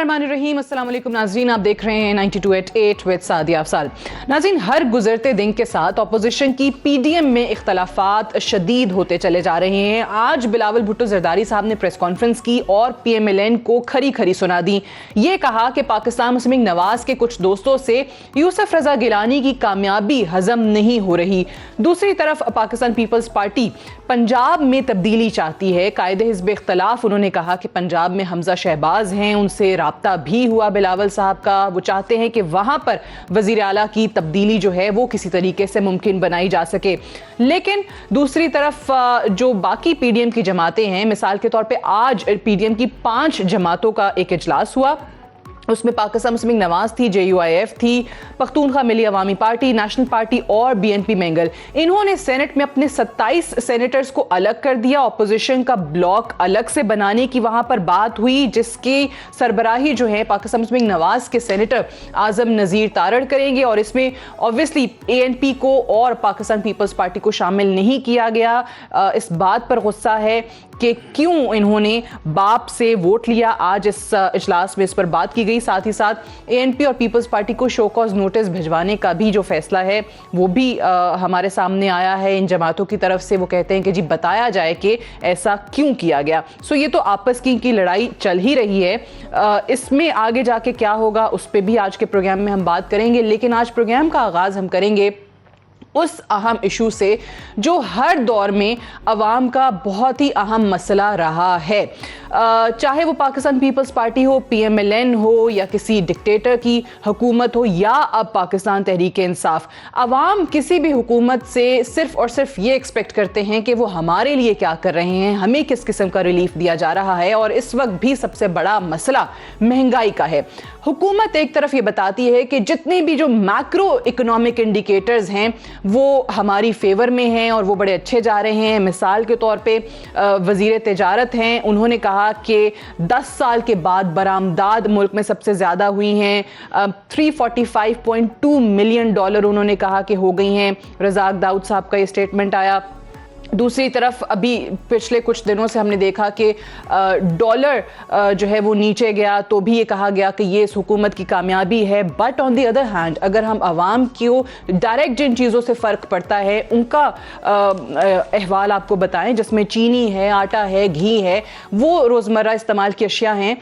बिस्मिल्लाहिर्रहमानिर्रहीम। अस्सलाम वालेकुम नाज़रीन, आप देख रहे हैं 92.8 विद सादिया अफसाल। नाज़रीन, हर गुजरते दिन के साथ अपोजिशन की पीडीएम में इख्तलाफात शदीद होते चले जा रहे हैं। आज बिलावल भुट्टो जरदारी साहब ने प्रेस कॉन्फ्रेंस की और पीएमएलएन को खरी खरी सुना दी। ये कहा कि पाकिस्तान मुस्लिम लीग नवाज के कुछ दोस्तों से यूसुफ रजा गिलानी की कामयाबी हजम नहीं हो रही। दूसरी तरफ पाकिस्तान पीपल्स पार्टी पंजाब में तब्दीली चाहती है। कायदे हिज़्ब इख्तलाफ उन्होंने कहा कि पंजाब में हमजा शहबाज हैं, उनसे राब्ता भी हुआ बिलावल साहब का। वो चाहते हैं कि वहां पर वजीर आला की तब्दीली जो है वो किसी तरीके से मुमकिन बनाई जा सके। लेकिन दूसरी तरफ जो बाकी पीडीएम की जमातें हैं, मिसाल के तौर पे आज पीडीएम की 5 जमातों का एक इजलास हुआ। उसमें पाकिस्तान मुस्लिम लीग नवाज थी, JUIF थी, पख्तूनख्वा मिली अवामी पार्टी, नेशनल पार्टी और BNP मैंगल। इन्होंने सेनेट में अपने 27 सेनेटर्स को अलग कर दिया। ऑपोजिशन का ब्लॉक अलग से बनाने की वहां पर बात हुई, जिसकी सरबराही जो है पाकिस्तान मुस्लिम लीग नवाज के सेनेटर आजम नज़ीर तारड़ करेंगे। और इसमें ऑब्वियसली ANP को और पाकिस्तान पीपल्स पार्टी को शामिल नहीं किया गया। इस बात पर गुस्सा है कि क्यों इन्होंने बाप से वोट लिया। आज इस इजलास में इस पर बात की गई। साथ ही साथ ANP और पीपल्स पार्टी को शो कॉज नोटिस भिजवाने का भी जो फैसला है वो भी हमारे सामने आया है इन जमातों की तरफ से। वो कहते हैं कि जी बताया जाए कि ऐसा क्यों किया गया। सो ये तो आपस की लड़ाई चल ही रही है। इसमें आगे जाके क्या होगा उस पर भी आज के प्रोग्राम में हम बात करेंगे। लेकिन आज प्रोग्राम का आगाज हम करेंगे उस अहम इशू से जो हर दौर में अवाम का बहुत ही अहम मसला रहा है। चाहे वो पाकिस्तान पीपल्स पार्टी हो, PMLN हो, या किसी डिक्टेटर की हुकूमत हो, या अब पाकिस्तान तहरीक इंसाफ, अवाम किसी भी हुकूमत से सिर्फ और सिर्फ ये एक्सपेक्ट करते हैं कि वो हमारे लिए क्या कर रहे हैं, हमें किस किस्म का रिलीफ दिया जा रहा है। और इस वक्त भी सबसे बड़ा मसला महंगाई का है। हुकूमत एक तरफ ये बताती है कि जितने भी जो मैक्रो इकोनॉमिक इंडिकेटर्स हैं वो हमारी फेवर में हैं और वो बड़े अच्छे जा रहे हैं। मिसाल के तौर पे वजीर तिजारत हैं, उन्होंने कहा कि 10 साल के बाद बरामदाद मुल्क में सबसे ज़्यादा हुई हैं। $345.2 मिलियन उन्होंने कहा कि हो गई हैं। रज़ाक दाऊद साहब का ये स्टेटमेंट आया। दूसरी तरफ अभी पिछले कुछ दिनों से हमने देखा कि डॉलर जो है वो नीचे गया, तो भी ये कहा गया कि ये इस हुकूमत की कामयाबी है। But on the other hand अगर हम आवाम को डायरेक्ट जिन चीज़ों से फ़र्क पड़ता है उनका अहवाल आपको बताएं, जिसमें चीनी है, आटा है, घी है, वो रोज़मर्रा इस्तेमाल की अशिया हैं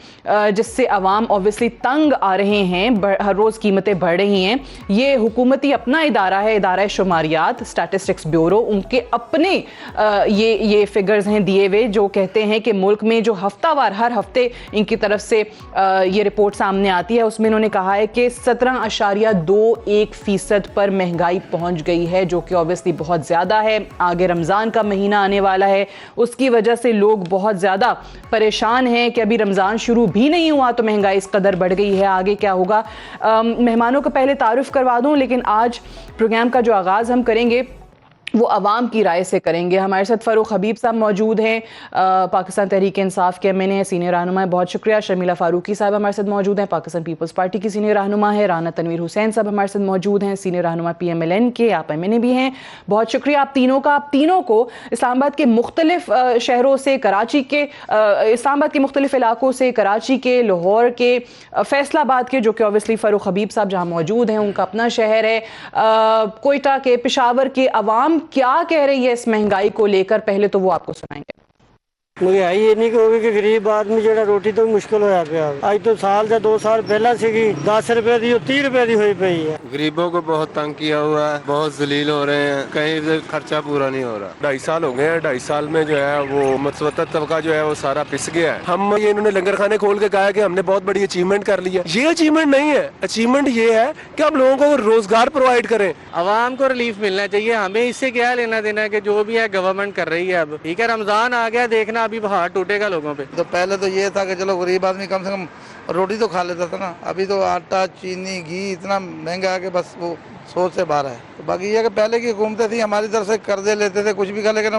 जिससे आवाम ऑब्वियसली तंग आ रहे हैं। हर रोज़ कीमतें बढ़ रही हैं। ये हुकूमती अपना इदारा है, इदारा शुमारियात स्टैटिस्टिक्स ब्यूरो, उनके अपने ये फिगर्स हैं दिए हुए जो कहते हैं कि मुल्क में जो हफ्तावार हर हफ्ते इनकी तरफ से ये रिपोर्ट सामने आती है, उसमें इन्होंने कहा है कि 17.21% पर महंगाई पहुंच गई है, जो कि ऑब्वियसली बहुत ज़्यादा है। आगे रमज़ान का महीना आने वाला है, उसकी वजह से लोग बहुत ज़्यादा परेशान हैं कि अभी रमज़ान शुरू भी नहीं हुआ तो महंगाई इस कदर बढ़ गई है। आगे क्या होगा। मेहमानों को पहले तारुफ करवा दूँ, लेकिन आज प्रोग्राम का जो आगाज़ हम करेंगे वो अवाम की राय से करेंगे। हमारे साथ फ़ारूक हबीब साहब मौजूद हैं, पाकिस्तान तहरीक इंसाफ के MNA हैं, सीनियर रहनुमा है, बहुत शुक्रिया। शर्मिला फारूकी साहब हमारे साथ मौजूद हैं, पाकिस्तान पीपल्स पार्टी की सीनियर रहनुमा है। राना तनवीर हुसैन साहब हमारे साथ मौजूद हैं, सीनियर रहनुमा PMLN के, आप MNA भी हैं। बहुत शुक्रिया आप तीनों का। आप तीनों को इस्लामाबाद के मुख्तलिफ शहरों से, कराची के इस्लामाबाद के मुख्तलिफ इलाकों से, कराची के, लाहौर के, फैसलाबाद के, जो कि ऑब्वियसली फ़ारूक हबीब साहब जहाँ मौजूद हैं उनका अपना शहर है, कोयटा के, पेशावर के अवाम क्या कह रही है इस महंगाई को लेकर, पहले तो वो आपको सुनाएंगे। महंगाई इन्नी की होगी कि गरीब आदमी जो रोटी तो मुश्किल होया पिया। आज तो साल या 2 साल पहला सी 10 रुपए दी 30 रुपए दी हुई पई है। गरीबों को बहुत तंग किया हुआ है, बहुत जलील हो रहे हैं, कहीं से खर्चा पूरा नहीं हो रहा। 2.5 साल हो गए हैं। 2.5 साल में जो है वो मतवता तबका जो है वो सारा पिस गया है। हम ये इन्होंने लंगर खाने खोल के कहा कि हमने बहुत बड़ी अचीवमेंट कर ली है। ये अचीवमेंट नहीं है। अचीवमेंट ये है कि हम लोगों को रोजगार प्रोवाइड करें। आवाम को रिलीफ मिलना चाहिए। हमें इससे क्या लेना देना है कि जो भी है गवर्नमेंट कर रही है। अब ठीक है, रमजान आ गया, देखना अभी बाहर टूटेगा लोगों पे। तो पहले तो ये था कि चलो गरीब आदमी कम से कम रोटी तो खा लेता था ना। अभी तो आटा, चीनी, घी इतना महंगा है कि बस वो सोच से बाहर है। तो बाकी ये कि पहले की हुकूमतें थी हमारी तरफ से कर्जे लेते थे, कुछ भी खा, लेकिन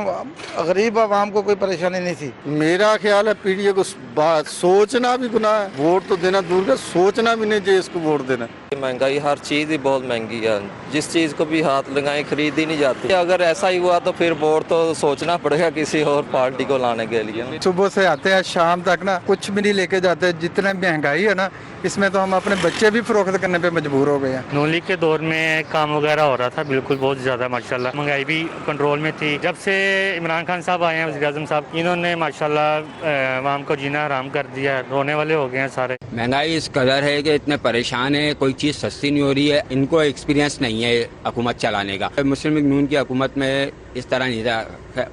गरीब आवाम को कोई परेशानी नहीं थी। मेरा ख्याल है पीडीए को बात सोचना भी गुनाह है। वोट तो देना दूर का, सोचना भी नहीं चाहिए इसको वोट देना। महंगाई हर चीज़ ही बहुत महंगी है, जिस चीज़ को भी हाथ लगाएं खरीदी नहीं जाती। अगर ऐसा ही हुआ तो फिर वोट तो सोचना पड़ेगा किसी और पार्टी को लाने के लिए। सुबह से आते हैं शाम तक ना कुछ भी नहीं लेके जाते, जितने महंगाई है ना इसमें तो हम अपने बच्चे भी फरोख्त करने पे मजबूर हो गए हैं। नून लीग के दौर में काम वगैरह हो रहा था, बिल्कुल बहुत ज़्यादा माशाल्लाह महंगाई भी कंट्रोल में थी। जब से इमरान खान साहब आए हैं, वज़ीर आज़म साहब, इन्होंने माशाल्लाह आवाम को जीना हराम कर दिया, रोने वाले हो गए हैं सारे। महंगाई इस कदर है कि इतने परेशान है, कोई चीज़ सस्ती नहीं हो रही है। इनको एक्सपीरियंस नहीं है हुकूमत चलाने का। मुस्लिम लीग नून की हुकूमत में इस तरह नहीं था,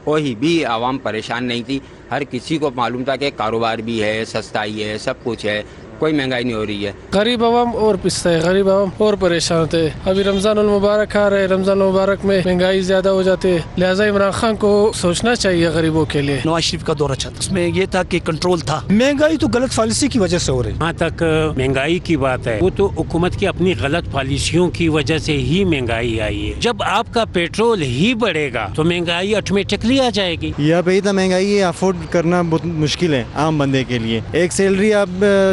कोई भी आवाम परेशान नहीं थी। हर किसी को मालूम था कि कारोबार भी है, सस्ताई है, सब कुछ है, कोई महंगाई नहीं हो रही है। गरीब आवाम और पिसता है, गरीब आवाम और परेशान होते हैं। अभी रमजान उल मुबारक आ रहे, रमजान उल मुबारक में महंगाई ज्यादा हो जाती है, लिहाजा इमरान खान को सोचना चाहिए गरीबों के लिए। नवाज शरीफ का दौर अच्छा था, उसमें ये था कि कंट्रोल था। महंगाई तो गलत पॉलिसी की वजह से हो रही है। जहाँ तक महंगाई की बात है, वो तो हुकूमत की अपनी गलत पॉलिसियों की वजह से ही महंगाई आई है। जब आपका पेट्रोल ही बढ़ेगा तो महंगाई ऑटोमेटिकली आ जाएगी। यहाँ पे ही तो महंगाई है, अफोर्ड करना बहुत मुश्किल है आम बंदे के लिए। एक सैलरी आप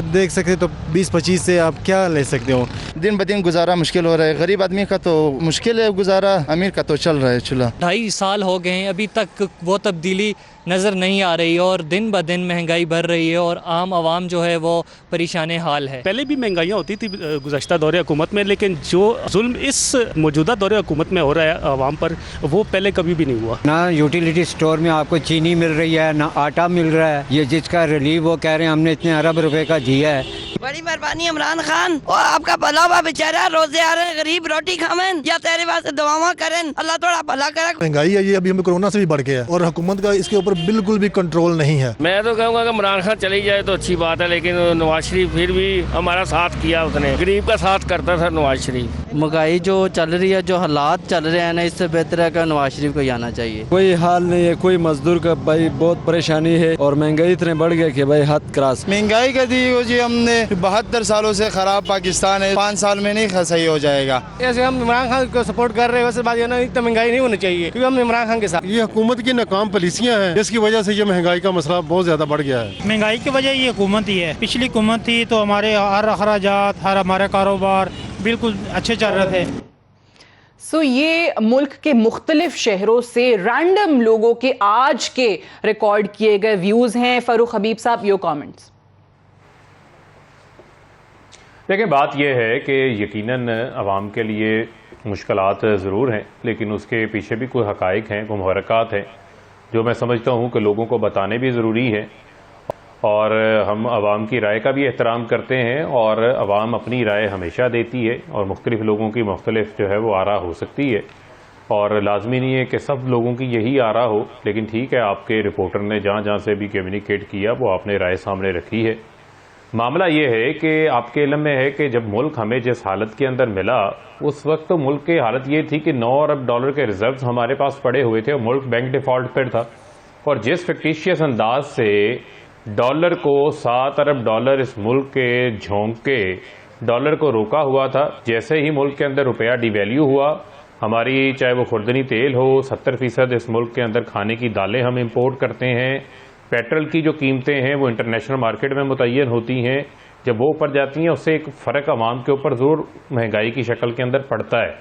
देख सकते तो 20-25 से आप क्या ले सकते हो। दिन ब दिन गुजारा मुश्किल हो रहा है, गरीब आदमी का तो मुश्किल है गुजारा, अमीर का तो चल रहा है चूल्हा। 2.5 साल हो गए हैं, अभी तक वो तब्दीली नज़र नहीं आ रही और दिन ब दिन महंगाई बढ़ रही है और आम आवाम जो है वो परेशान हाल है। पहले भी महंगाइयाँ होती थी गुज़श्ता दौरे हुकूमत में, लेकिन जो जुल्म इस मौजूदा दौरे हुकूमत में हो रहा है आवाम पर, वो पहले कभी भी नहीं हुआ। ना यूटिलिटी स्टोर में आपको चीनी मिल रही है, ना आटा मिल रहा है। ये जिसका रिलीफ वो कह रहे हैं हमने इतने अरब रुपए का दिया है। बड़ी मेहरबानी इमरान खान, और आपका भला हुआ बेचारा, रोजे आ रहे गरीब रोटी खावन या तेरे वास्ते दुआवां करें, अल्लाह थोड़ा भला करे। महंगाई है ये अभी हमें कोरोना से भी बढ़ गया है और हुकूमत का इसके ऊपर बिल्कुल भी कंट्रोल नहीं है। मैं तो कहूँगा कि इमरान खान चली जाए तो अच्छी बात है, लेकिन नवाज शरीफ फिर भी हमारा साथ किया, उसने गरीब का साथ करता था नवाज शरीफ। महंगाई जो चल रही है, जो हालात चल रहे हैं ना, इससे बेहतर है कि नवाज शरीफ को आना चाहिए। कोई हाल नहीं है, कोई मजदूर का भाई बहुत परेशानी है और महंगाई इतने बढ़ गया कि भाई हद क्रॉस। महंगाई का दी जी हमने 72 सालों से खराब पाकिस्तान है, 5 साल में नहीं सही हो जाएगा। ऐसे हम इमरान खान को सपोर्ट कर रहे हैं, वैसे बात ये ना इतना महंगाई नहीं होनी चाहिए, क्योंकि हम इमरान खान के साथ। ये हुकूमत की नाकाम पॉलिसियां हैं, जिसकी वजह से ये महंगाई का मसला बहुत ज्यादा बढ़ गया है। महंगाई की वजह ये हुकूमत ही है। पिछली हुकूमत थी तो हमारे हर अखराजात, हर हमारे कारोबार बिल्कुल अच्छे चल रहे थे। ये मुल्क के मुख्तलिफ शहरों से रैंडम लोगों के आज के रिकॉर्ड किए गए व्यूज हैं। फरूख हबीब साहब, योर कमेंट्स। देखिए, बात यह है कि यकीनन आवाम के लिए मुश्किलात ज़रूर हैं, लेकिन उसके पीछे भी कोई हक़ाइक़ हैं, कोई मुहर्रकात हैं जो मैं समझता हूँ कि लोगों को बताने भी ज़रूरी है। और हम आवाम की राय का भी एहतराम करते हैं और आवाम अपनी राय हमेशा देती है और मुख्तलिफ लोगों की मुख्तलिफ जो है वो आरा हो सकती है और लाजमी नहीं है कि सब लोगों की यही आरा हो। लेकिन ठीक है, आपके रिपोर्टर ने जहाँ जहाँ से भी कम्युनिकेट किया वो आपने राय सामने रखी है। मामला ये है कि आपके इल्म में है कि जब मुल्क हमें जिस हालत के अंदर मिला, उस वक्त तो मुल्क की हालत ये थी कि 9 अरब डॉलर के रिजर्व्स हमारे पास पड़े हुए थे और मुल्क बैंक डिफॉल्ट पर था। और जिस फिक्टिशियस अंदाज से डॉलर को 7 अरब डॉलर इस मुल्क के झोंक के डॉलर को रोका हुआ था, जैसे ही मुल्क के अंदर रुपया डिवैल्यू हुआ, हमारी चाहे वो खुर्दनी तेल हो, 70% इस मुल्क के अंदर खाने की दालें हम इंपोर्ट करते हैं, पेट्रोल की जो कीमतें हैं वो इंटरनेशनल मार्केट में मुतय्यन होती हैं, जब वो ऊपर जाती हैं उससे एक फ़र्क आवाम के ऊपर ज़रूर महंगाई की शक्ल के अंदर पड़ता है।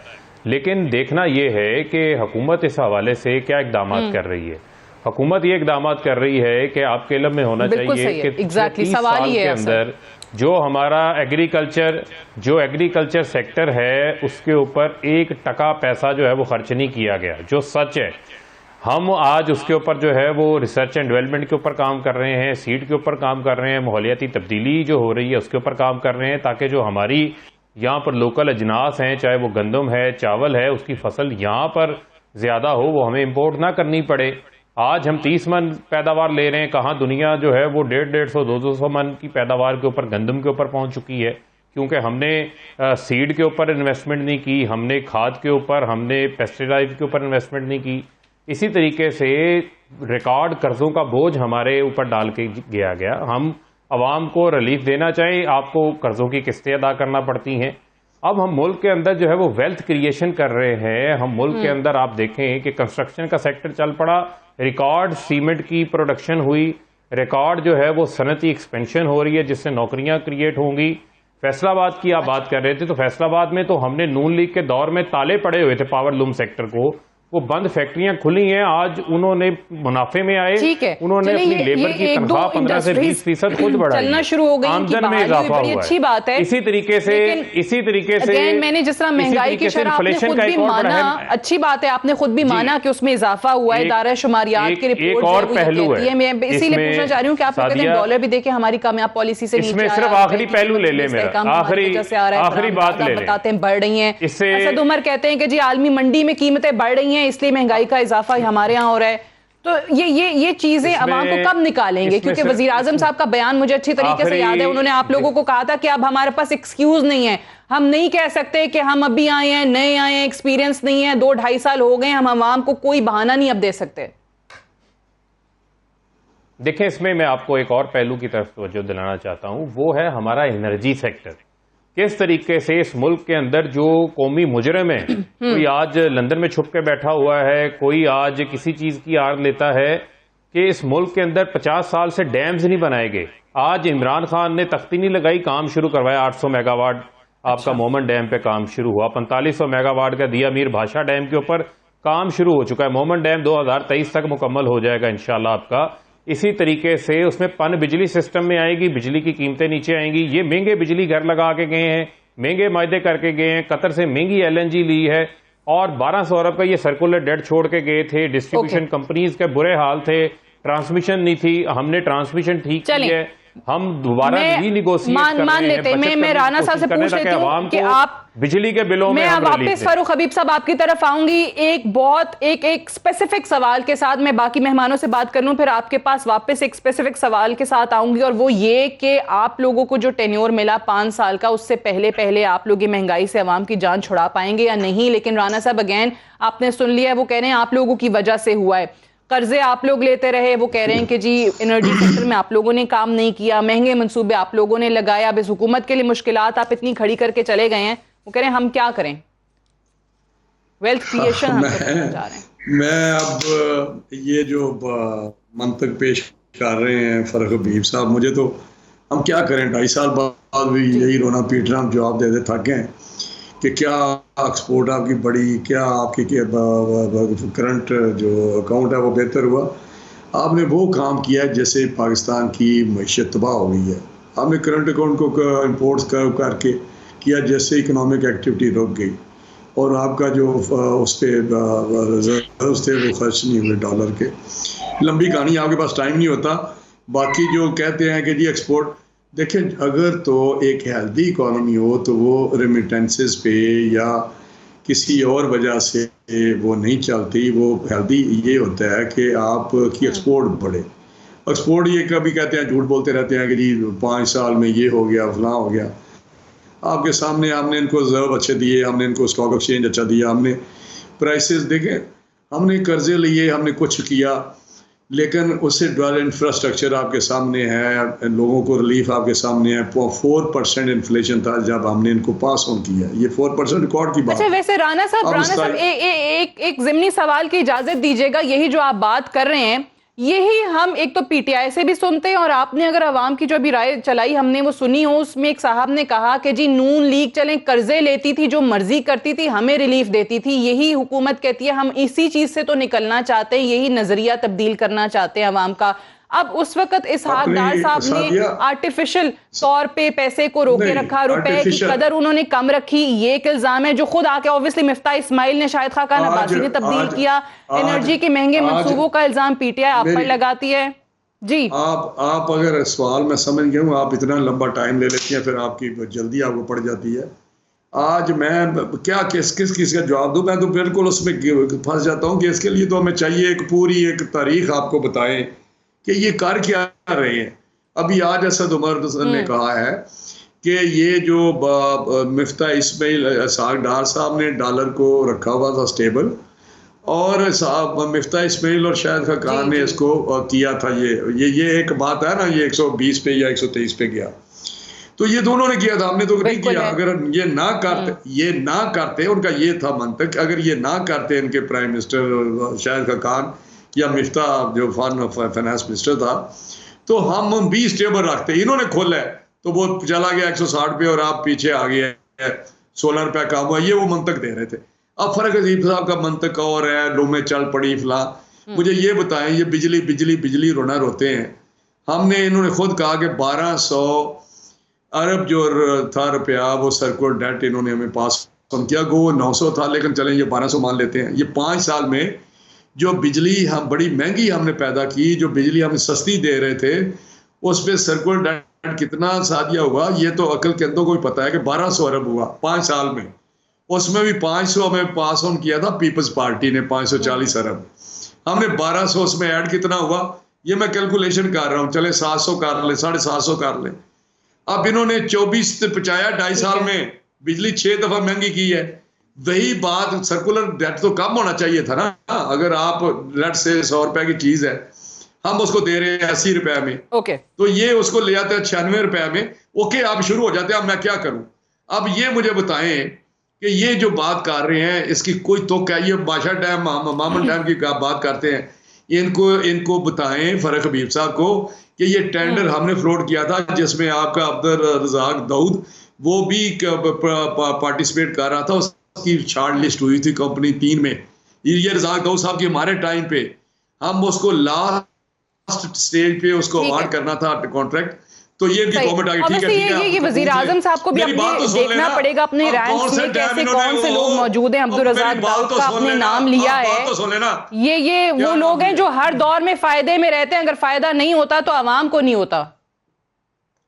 लेकिन देखना ये है कि हुकूमत इस हवाले से क्या इकदाम कर रही है। हुकूमत ये इकदाम कर रही है कि आपके इल्म में होना चाहिए कि 30 साल के अंदर जो हमारा एग्रीकल्चर सेक्टर है उसके ऊपर 1% पैसा जो है वो खर्च नहीं किया गया, जो सच है। हम आज उसके ऊपर जो है वो रिसर्च एंड डेवलपमेंट के ऊपर काम कर रहे हैं, सीड के ऊपर काम कर रहे हैं, माहौलियाती तब्दीली जो हो रही है उसके ऊपर काम कर रहे हैं, ताकि जो हमारी यहाँ पर लोकल अजनास हैं, चाहे वो गंदम है, चावल है, उसकी फसल यहाँ पर ज़्यादा हो, वो हमें इम्पोर्ट ना करनी पड़े। आज हम 30 मन पैदावार ले रहे हैं, कहाँ दुनिया जो है वो 150-200 मन की पैदावार के ऊपर, गंदम के ऊपर पहुँच चुकी है, क्योंकि हमने सीड के ऊपर इन्वेस्टमेंट नहीं की, हमने खाद के ऊपर, हमने पेस्टिसाइड के ऊपर इन्वेस्टमेंट नहीं की। इसी तरीके से रिकॉर्ड कर्जों का बोझ हमारे ऊपर डाल के गया। हम आवाम को रिलीफ देना चाहिए, आपको कर्जों की किस्तें अदा करना पड़ती हैं। अब हम मुल्क के अंदर जो है वो वेल्थ क्रिएशन कर रहे हैं। हम मुल्क के अंदर आप देखें कि कंस्ट्रक्शन का सेक्टर चल पड़ा, रिकॉर्ड सीमेंट की प्रोडक्शन हुई, रिकॉर्ड जो है वो सनती एक्सपेंशन हो रही है जिससे नौकरियां क्रिएट होंगी। फैसलाबाद की आप बात कर रहे थे, तो फैसलाबाद में तो हमने नून लीग के दौर में ताले पड़े हुए थे पावर लूम सेक्टर को, वो बंद फैक्ट्रियां खुली हैं, आज उन्होंने मुनाफे में आए, उन्होंने अपनी लेबर की तनख्वाह 15 से 20% खुद बढ़ाई, चलना शुरू हो गई, आमदन में इजाफा हुआ अच्छी बात है। इसी तरीके से मैंने जिस तरह महंगाई की शरह आपने खुद भी माना, अच्छी बात है, आपने खुद भी माना कि उसमें इजाफा हुआ है, इदारा शुमारियात की रिपोर्ट एक और पहलू है, मैं इसीलिए पूछना चाह रही हूँ कि आप कहते हैं डॉलर भी देखे हमारी कामयाब पॉलिसी से इसमें सिर्फ आखिरी पहलू ले ले, मेरा आखिरी बात ले बताते हैं बढ़ रही है। असद उमर कहते हैं कि जी आलमी मंडी में कीमतें बढ़ रही हैं, इसलिए महंगाई का इजाफा हमारे यहाँ हो रहा है। तो ये चीजें अवाम को कब निकालेंगे? क्योंकि वजीर आजम साहब का बयान मुझे अच्छी तरीके से याद है, उन्होंने आप लोगों को कहा था कि अब हमारे पास एक्सक्यूज नहीं है, हम नहीं कह सकते कि हम अभी आए हैं, नए आए हैं, एक्सपीरियंस नहीं है, 2-2.5 साल हो गए, हम अवाम को कोई बहाना नहीं अब दे सकते। देखें, इसमें मैं आपको एक और पहलू की तरफ तवज्जो दिलाना चाहता हूं, वो है हमारा एनर्जी सेक्टर। किस तरीके से इस मुल्क के अंदर जो कौमी मुजरिम है, कोई आज लंदन में छुप के बैठा हुआ है, कोई आज किसी चीज की आड़ लेता है कि इस मुल्क के अंदर 50 साल से डैम्स नहीं बनाए गए। आज इमरान खान ने तख्ती नहीं लगाई, काम शुरू करवाया, 800 मेगावाट आपका मोमन डैम पे काम शुरू हुआ, 4500 मेगावाट का दिया मीर भाषा डैम के ऊपर काम शुरू हो चुका है। मोमन डैम 2023 तक मुकम्मल हो जाएगा इंशाल्लाह आपका। इसी तरीके से उसमें पन बिजली सिस्टम में आएगी, बिजली की कीमतें नीचे आएंगी। ये महंगे बिजली घर लगा के गए हैं, महंगे मायदे करके गए हैं, कतर से महंगी LNG ली है और 1200 अरब का ये सर्कुलर डेट छोड़ के गए थे। डिस्ट्रीब्यूशन कंपनीज के बुरे हाल थे, ट्रांसमिशन नहीं थी, हमने ट्रांसमिशन ठीक की है, हम दोबारा रीनिगोशिएट कर रहे हैं। मैं राना साहब से पूछ लेती हूं कि आप बिजली के बिलों में मैं वापस फारूक हबीब साहब आपकी तरफ आऊंगी एक स्पेसिफिक सवाल के साथ। मैं बाकी मेहमानों से बात कर लूं, फिर आपके पास वापस एक स्पेसिफिक सवाल के साथ आऊंगी, और वो ये कि आप लोगों को जो टेन्योर मिला 5 साल का, उससे पहले आप लोग ये महंगाई से अवाम की जान छुड़ा पाएंगे या नहीं? लेकिन राना साहब अगेन आपने सुन लिया है, वो कह रहे हैं आप लोगों की वजह से हुआ है, कर्जे आप लोग लेते रहे, वो कह रहे हैं कि जी एनर्जी सेक्टर में आप लोगों ने काम नहीं किया, महंगे मंसूबे आप लोगों ने लगाए, अब इस हुकूमत के लिए मुश्किलात आप इतनी खड़ी करके चले गए हैं। वो कह रहे हैं हम क्या करें, वेल्थ क्रिएशन हम करना चाह रहे हैं। मैं अब ये जो मंतक पेश कर रहे हैं फरूक हबीब साहब, मुझे तो हम क्या करें, 2.5 साल बाद भी यही रोना पीटना, हम जवाब दे थक गए कि क्या एक्सपोर्ट आपकी बढ़ी, क्या आपकी करंट जो अकाउंट है वो बेहतर हुआ। आपने वो काम किया है जैसे पाकिस्तान की मईशत तबाह हो गई है। आपने करंट अकाउंट को इम्पोर्ट्स करके किया जैसे इकोनॉमिक एक्टिविटी रुक गई, और आपका जो उस पर रिजर्व्स थे वो खर्च नहीं हुए डॉलर के। लंबी कहानी, आपके पास टाइम नहीं होता। बाकी जो कहते हैं कि जी एक्सपोर्ट, देखें अगर तो एक हेल्दी इकोनॉमी हो तो वो रेमिटेंसेस पे या किसी और वजह से वो नहीं चलती। वो हेल्दी ये होता है कि आपकी एक्सपोर्ट बढ़े। एक्सपोर्ट ये कभी कहते हैं, झूठ बोलते रहते हैं कि जी 5 साल में ये हो गया फलां हो गया। आपके सामने हमने इनको रिजर्व अच्छे दिए, हमने इनको स्टॉक एक्सचेंज अच्छा दिया, हमने प्राइसेस देखे, हमने कर्जे लिए, हमने कुछ किया, लेकिन उससे डॉलर इंफ्रास्ट्रक्चर आपके सामने है, लोगों को रिलीफ आपके सामने है। 4% इन्फ्लेशन था जब हमने इनको पास ऑन किया, ये 4% रिकॉर्ड की बात। अच्छा, वैसे राना साहब एक ज़िमनी सवाल की इजाजत दीजिएगा, यही जो आप बात कर रहे हैं यही हम एक तो PTI से भी सुनते हैं, और आपने अगर अवाम की जो अभी राय चलाई हमने वो सुनी हो, उसमें एक साहब ने कहा कि जी नून लीग चलें कर्जे लेती थी, जो मर्जी करती थी, हमें रिलीफ देती थी। यही हुकूमत कहती है हम इसी चीज से तो निकलना चाहते हैं, यही नजरिया तब्दील करना चाहते हैं अवाम का। अब उस वक्त इसहाक डार साहब ने आर्टिफिशियल तौर पे पैसे को रोके रखा, रुपए की कदर उन्होंने कम रखी, ये एक इल्जाम है जो खुद आके ऑब्वियसली मिफ्ता इस्माइल ने, शाहिद खान अब्बासी ने तब्दील किया। एनर्जी के महंगे मंसूबों का इल्जाम PTI आप पर लगाती है। जी आप अगर सवाल मैं समझ गया हूँ, आप इतना लंबा टाइम ले लेती हैं, फिर आपकी जल्दी आपको पड़ जाती है। आज मैं क्या किस का जवाब दूँ? मैं तो बिल्कुल उसमें फंस जाता हूँ कि इसके लिए तो हमें चाहिए एक पूरी एक तारीख आपको बताएं कि ये कर क्या रहे हैं। अभी आज असद उमर ने कहा है कि ये जो मिफ्ता इस्माइल इसहाक डार साहब ने डॉलर को रखा हुआ था स्टेबल, और मिफ्ता इस्माइल और शाहिद खान ने इसको किया था। ये एक बात है ना, ये 120 पे या 123 पे गया, तो ये दोनों ने किया था, हमने तो नहीं किया। अगर ये ना करते उनका ये था मंतक, अगर ये ना करते इनके प्राइम मिनिस्टर शाहिद खान या मिफ्ता जो फाइनेंस मिनिस्टर था, तो हम भी स्टेबल रखते। इन्होंने खोला है तो वो चला गया 160 पे और आप पीछे आ गए 16 रुपया काम हुआ, ये वो मंतक दे रहे थे। अब फर्क अजीब साहब का मंतक और है, लो में चल पड़ी फला। मुझे ये बताएं, ये बिजली बिजली बिजली रोना रोते हैं। हमने इन्होंने खुद कहा कि 1200 अरब जो था रुपया वो सर्कुलर डेट इन्होंने हमें पास किया, गो 900 था, लेकिन चलें ये 1200 मान लेते हैं। ये 5 साल में जो बिजली हम बड़ी महंगी हमने पैदा की, जो बिजली हमें सस्ती दे रहे थे, उस पर सर्कुलर डेट कितना सादिया हुआ ये तो अकल के अंदर को भी पता है कि 1200 अरब हुआ 5 साल में। उसमें भी 500 हमें पास ऑन किया था पीपल्स पार्टी ने, 540 अरब। हमने 1200 उसमें ऐड कितना हुआ ये मैं कैलकुलेशन कर रहा हूँ, चले 700 कर ले, 750 कर ले। अब इन्होंने 24 से पहुंचाया 2.5 साल में, बिजली 6 दफा महंगी की है। वही बात, सर्कुलर डेट तो कम होना चाहिए था ना। अगर आप लेट से 100 रुपए की चीज है, हम उसको दे रहे हैं 80 रुपए में, तो ये उसको ले जाते हैं 96 रुपए में। ओके, आप शुरू हो जाते हैं, अब मैं क्या करूं। अब ये मुझे बताएं कि ये जो बात कर रहे हैं इसकी कोई तो क्या, ये बादशाह डैम मामन डैम की बात करते हैं, इनको बताएं फरक हबीब साहब को कि ये टेंडर हमने फ्लोट किया था जिसमें आपका अब्दुल रज़ाक दाऊद वो भी पार्टिसिपेट कर रहा था। उसकी शॉर्ट लिस्ट हुई थी कंपनी 3 में। ये रज़ाक दाऊद साहब की हमारे टाइम पे हम उसको लास्ट स्टेज पे उसको अवार्ड करना था कॉन्ट्रैक्ट, तो ये भी गवर्नमेंट आगे ठीक है। ये वजीर आजम साहब को भी अपने देखना पड़ेगा अपने रैंक्स में कैसे कौन से लोग मौजूद हैं। अब्दुल रज़ाक दाऊद का आपने नाम लिया है, ये वो लोग हैं जो हर दौर में फायदे में रहते हैं। अगर फायदा नहीं होता तो आवाम को नहीं होता।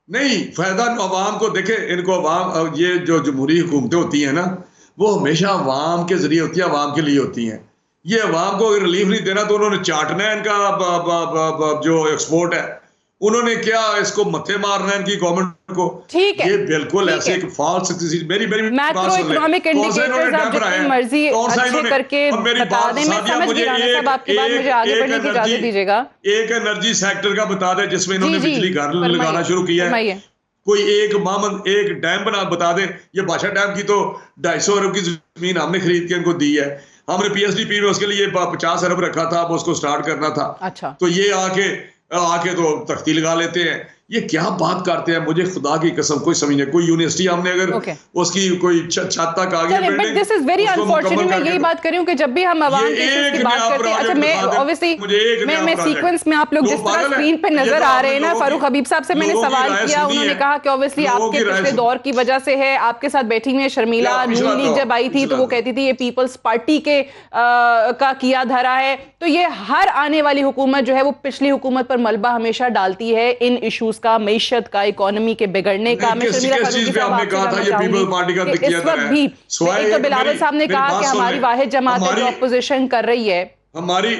नहीं, फायदा अवाम को देखे, इनको अवाम, ये जो जमहूरी हुकूमतें होती हैं ना, वो हमेशा अवाम के जरिए होती है, अवाम के लिए होती हैं। ये अवाम को अगर रिलीफ नहीं देना तो उन्होंने चाटना है इनका जो एक्सपोर्ट है, उन्होंने क्या इसको मत्थे मारना है इनकी गवर्नमेंट को। ठीक है, ये बिल्कुल ऐसे एक फॉल्स मेरी मैक्रो इकोनॉमिक इंडिकेटर्स आप जितनी मर्जी अच्छे करके बता दें। मैं समझ गई राणा साहब आपकी बात, मुझे आगे बढ़ने की इजाजत दीजिएगा। एक एनर्जी सेक्टर का बता दे जिसमें इन्होंने बिजली घर लगाना शुरू किया है। कोई एक डैम बता दे। ये बादशाह डैम की तो 250 अरब की जमीन हमने खरीद के इनको दी है। हमने पीएसडीपी में उसके लिए 50 अरब रखा था, अब उसको स्टार्ट करना था। अच्छा, तो ये आके तो तख्ती लगा लेते हैं। ये क्या बात करते हैं, मुझे खुदा की कसम कोई समझ नहीं। कोई यूनिवर्सिटी हमने अगर उसकी कोई छत तक आ गया, but this is very unfortunate. मैं यही बात कर रही हूँ कि जब भी हम अवाम के इश्यूज की बात करते हैं, अच्छा मैं ऑब्वियसली मैं सीक्वेंस में आप लोग जिस तरह स्क्रीन पे नजर आ रहे हैं ना, फारूक हबीब साहब से मैंने सवाल किया, उन्होंने कहा कि ऑब्वियसली आपके पिछले दौर की वजह से है। आपके साथ बैठी हुई शर्मिला नून लीग जब आई थी तो वो कहती थी ये पीपल्स पार्टी के का किया धरा है। तो ये हर आने वाली हुकूमत जो है वो पिछली हुकूमत पर मलबा हमेशा डालती है इन इश्यूज का, मईशत का, इकोनॉमी के बिगड़ने का। मैं शर्मिला फारूकी साहब आपसे जानना चाहूंगी कि इस वक्त भी एक तो बिलावल साहब ने कहा कि हमारी वाहिद जमात है जो अपोजिशन कर रही है। हमारा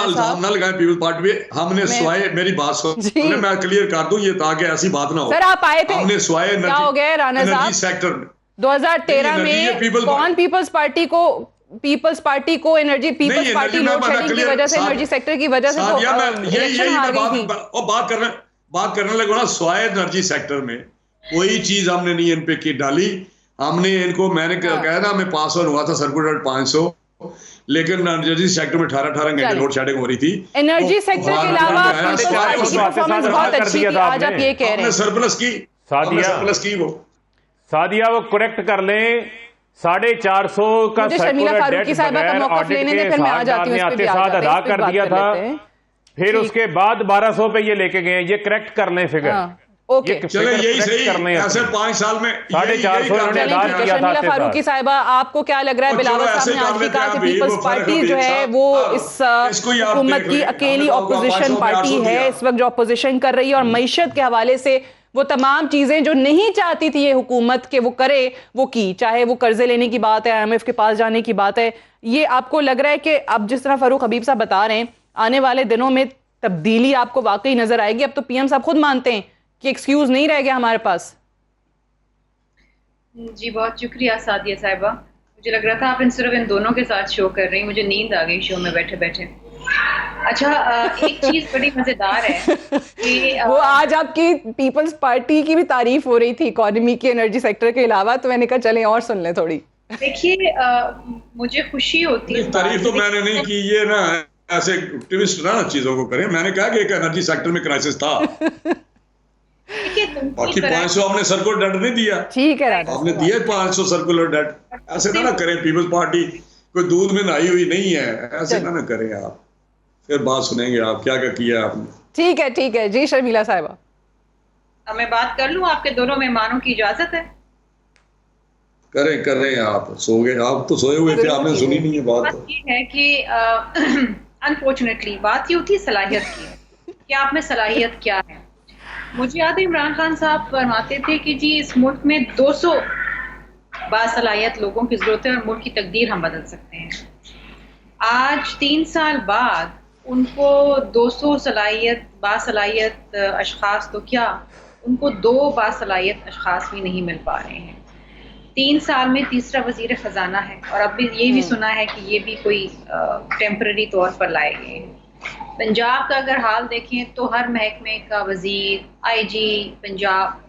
इल्जाम ना लगाएं पीपल्स पार्टी पे। हमने स्वाय, मेरी बात सुन, मैं क्लियर कर दूं ये ताकि ऐसी बात ना हो। सर आप आए थे, हमने स्वाय क्या हो गया राणा साहब सेक्टर 2013 में कौन पीपल्स पार्टी को energy Peoples Party load shedding की वजह से, एनर्जी सेक्टर की वजह से इलेक्शन हार गई थी। और बात करने लगे ना, स्वाय एनर्जी सेक्टर में कोई चीज हमने नहीं इन पे की डाली। हमने इनको, मैंने कहा ना हमें पास ऑन हुआ था सर्कुलर 500, लेकिन एनर्जी सेक्टर में 18 घंटे लोड शेडिंग हो रही थी। एनर्जी सेक्टर के अलावा पीपल्स पार्टी की परफॉर्मेंस बहुत अच्छी थी। आज आप ये कह रहे हैं सरप्लस की, सादिया वो करेक्ट कर लें। 450 का शर्मिला फारूकी साहिबा का मौका लेने दें, फिर मैं आ जाती हूं इस पे भी अदा कर दिया था, फिर उसके बाद 1200 पे ये लेके गए। ये करेक्ट कर लें फिगर। ओके, चलो यही सही, ऐसे 5 साल में 450 शर्मिला फारूकी साहिबा, आपको क्या लग रहा है? बिलावल साहब ने आज भी कहा कि पीपल्स पार्टी जो है वो इस हुकूमत की अकेली ऑपोजिशन पार्टी है इस वक्त जो ऑपोजिशन कर रही है, और मईशत के हवाले से वो तमाम चीजें जो नहीं चाहती थी ये हुकूमत के वो करे वो की, चाहे वो कर्जे लेने की बात है, IMF के पास जाने की बात है। ये आपको लग रहा है कि अब जिस तरह फारूक हबीब साहब बता रहे हैं आने वाले दिनों में तब्दीली आपको वाकई नजर आएगी? अब तो PM साहब खुद मानते हैं कि एक्सक्यूज नहीं रह गया हमारे पास। जी बहुत शुक्रिया सादिया साहिबा। मुझे लग रहा था आप सिर्फ इन दोनों के साथ शो कर रही हैं, मुझे नींद आ गई शो में बैठे बैठे। अच्छा, एक चीज बड़ी मजेदार है कि वो आज आपकी पीपल्स पार्टी की भी तारीफ हो रही थी इकोनॉमी की, एनर्जी सेक्टर के अलावा, तो मैंने कहा चलें और सुन लें थोड़ी। देखिए मुझे खुशी होती है, तारीफ तो मैंने नहीं की, ये ना ऐसे ट्विस्ट ना चीजों को करें। मैंने कहा कि एक एनर्जी सेक्टर में क्राइसिस था। देखिए देखिए बाकी 500 हमने सर्कुलर डेट नहीं दिया, ठीक है राजा, आपने दिया 500 सर्कुलर डेट। ऐसे ना करें, पीपल्स पार्टी कोई दूध में नहाई हुई नहीं है, ऐसे ना करें आप, फिर बात सुनेंगे आप क्या क्या किया आपने। ठीक है जी शर्मिला साहिबा, अब मैं बात कर लूं, आपके दोनों मेहमानों की इजाजत है? करें आप सो गए, आप तो सोए हुए थे, आपने सुनी नहीं है बात। ये है कि अनफॉर्चुनेटली बात ये होती है सलाहियत की, कि आप में सलाहियत क्या है। मुझे याद है इमरान खान साहब फरमाते थे कि जी इस मुल्क में 200 बासलाहियत लोगों की जरूरत है और मुल्क की तकदीर हम बदल सकते हैं। आज 3 साल बाद उनको 200 बासलाहियत अशखास तो क्या, उनको 2 बासलाहियत अशखास भी नहीं मिल पा रहे हैं। 3 साल में तीसरा वजीर खजाना है और अब भी ये भी सुना है कि ये भी कोई टेम्पररी तौर पर लाए गए हैं। पंजाब का अगर हाल देखें तो हर महकमे का वजीर, आईजी पंजाब,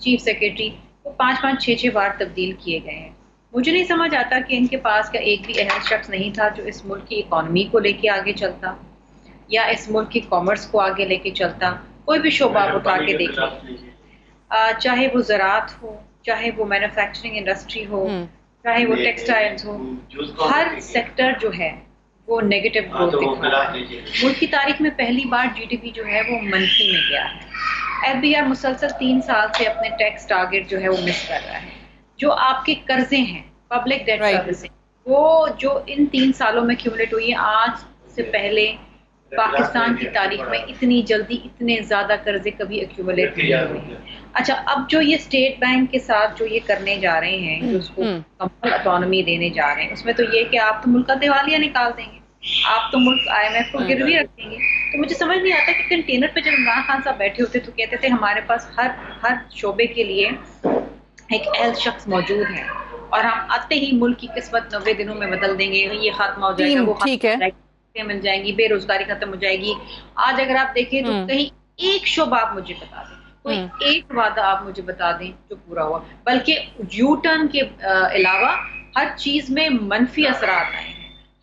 चीफ सेक्रेटरी वो 5-5, 6-6 बार तब्दील किए गए हैं। मुझे नहीं समझ आता कि इनके पास का एक भी अहम शख्स नहीं था जो इस मुल्क की इकॉनमी को लेके आगे चलता या इस मुल्क की कॉमर्स को आगे लेके चलता। कोई भी शोबा आप उठा के देख लो, चाहे वो ज़राअत हो, चाहे वो मैन्युफैक्चरिंग इंडस्ट्री हो, चाहे वो टेक्सटाइल्स हो, हर सेक्टर जो है वो नेगेटिव ग्रोथ दिखा रहा है। मुल्क की तारीख में पहली बार जीडीपी जो है वो मनफी में गया है। एफबीआर मुसलसल 3 साल से अपने टैक्स टारगेट जो है वो मिस कर रहा है। जो आपके कर्जे हैं, पब्लिक डेट सर्विसिंग, वो जो इन 3 सालों में क्यूमुलेट हुई है, आज से पहले पाकिस्तान की तारीख में इतनी जल्दी इतने ज़्यादा कर्जे कभी एक्यूमुलेट नहीं हुए। अच्छा, अब जो ये स्टेट बैंक के साथ जो ये करने जा रहे हैं, जो उसको कम्पल ऑटोनॉमी देने जा रहे हैं, उसमें तो ये कि आप तो मुल्क का दिवालिया निकाल देंगे, आप तो मुल्क IMF को गिरवी रख देंगे। तो मुझे समझ नहीं आता कि कंटेनर पे जब इमरान खान साहब बैठे होते तो कहते थे हमारे पास हर शोबे के लिए एक अहल शख्स मौजूद है और हम आते ही मुल्क की किस्मत 90 दिनों में बदल देंगे, ये खात्मा हो जाएगा, वो ठीक है, मिल जाएंगी, बेरोजगारी खत्म हो जाएगी। आज अगर आप देखें तो कहीं एक शोबा आप मुझे बता दें, कोई एक वादा आप मुझे बता दें जो पूरा हुआ, बल्कि यू टर्न के अलावा हर चीज में मनफी असरात आए हैं।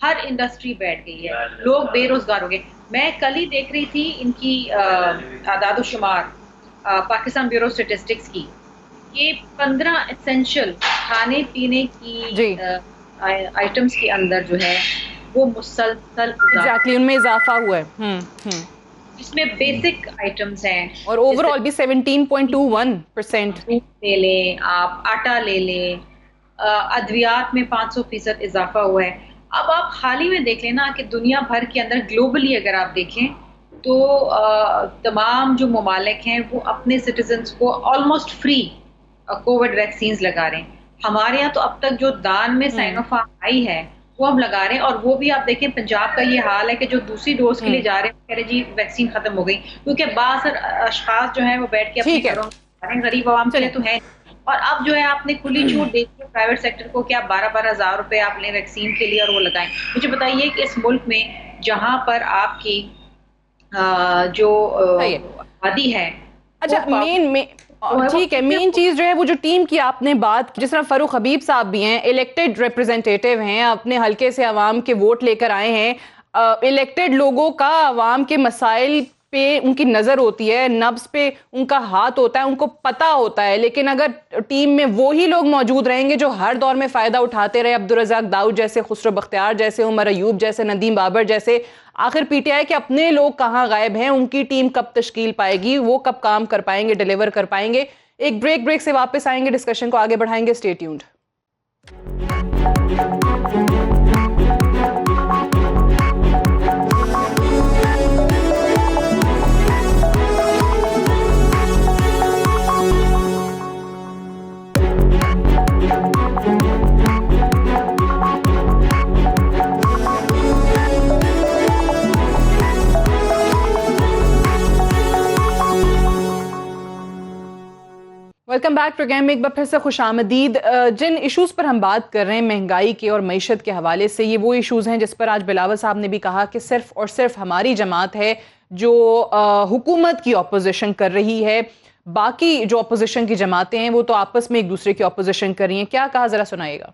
हर इंडस्ट्री बैठ गई है, लोग बेरोजगार हो गए। मैं कल ही देख रही थी इनकी आदाद शुमार पाकिस्तान ब्यूरो स्टेटिस्टिक्स की, ये 15 एसेंशियल खाने पीने की आइटम्स के अंदर जो है वो मुसलसल उनमें इजाफा हुआ है, इसमें बेसिक आइटम्स हैं और ओवरऑल भी 17.21% ले लें, आप आटा ले लें, अद्वियात में 500% इजाफा हुआ है। अब आप हाल ही में देख लेना कि दुनिया भर के अंदर ग्लोबली अगर आप देखें तो तमाम जो ममालिक हैं वो अपने सिटीजन्स को ऑलमोस्ट फ्री कोविड वैक्सीन लगा रहे हैं। हमारे यहाँ तो अब तक जो दान में साइनोफार्म आई है वो हम लगा रहे हैं, और वो भी आप देखें पंजाब का ये हाल है कि जो दूसरी डोज के लिए जा रहे हैं कह रहे जी वैक्सीन खत्म हो गई, क्योंकि बासर अशखास जो है वो बैठ के अपने घरों में गरीब आवाम के लिए तो है। और अब जो है आपने खुली छूट दी है प्राइवेट सेक्टर को कि आप 12-12 हज़ार रुपए आप लें वैक्सीन के लिए और वो लगाएं। मुझे बताइए कि इस मुल्क में जहाँ पर आपकी जो आबादी है, अच्छा ठीक है, मेन चीज जो है वो जो टीम की आपने बात, जिस तरह फरूख हबीब साहब भी हैं, इलेक्टेड रिप्रेजेंटेटिव हैं, अपने हलके से आवाम के वोट लेकर आए हैं। इलेक्टेड लोगों का आवाम के मसाइल पे उनकी नज़र होती है, नब्ज पे उनका हाथ होता है, उनको पता होता है। लेकिन अगर टीम में वो ही लोग मौजूद रहेंगे जो हर दौर में फ़ायदा उठाते रहे, अब्दुल रज़ाक दाऊद जैसे, खुसरो बख्तियार जैसे, उमर अयूब जैसे, नदीम बाबर जैसे, आखिर PTI के अपने लोग कहाँ गायब हैं? उनकी टीम कब तश्कील पाएगी? वो कब काम कर पाएंगे, डिलीवर कर पाएंगे? एक ब्रेक से वापस आएंगे, डिस्कशन को आगे बढ़ाएंगे। Stay tuned. Welcome back program में एक बार फिर से खुशामदीद। जिन इश्यूज़ पर हम बात कर रहे हैं महंगाई के और मईशत के हवाले से, ये वो इश्यूज़ हैं जिस पर आज बिलावल साहब ने भी कहा कि सिर्फ और सिर्फ हमारी जमात है जो हुकूमत की अपोजिशन कर रही है, बाकी जो अपोजिशन की जमातें हैं वो तो आपस में एक दूसरे की अपोजिशन कर रही हैं। क्या कहा, ज़रा सुनाइएगा।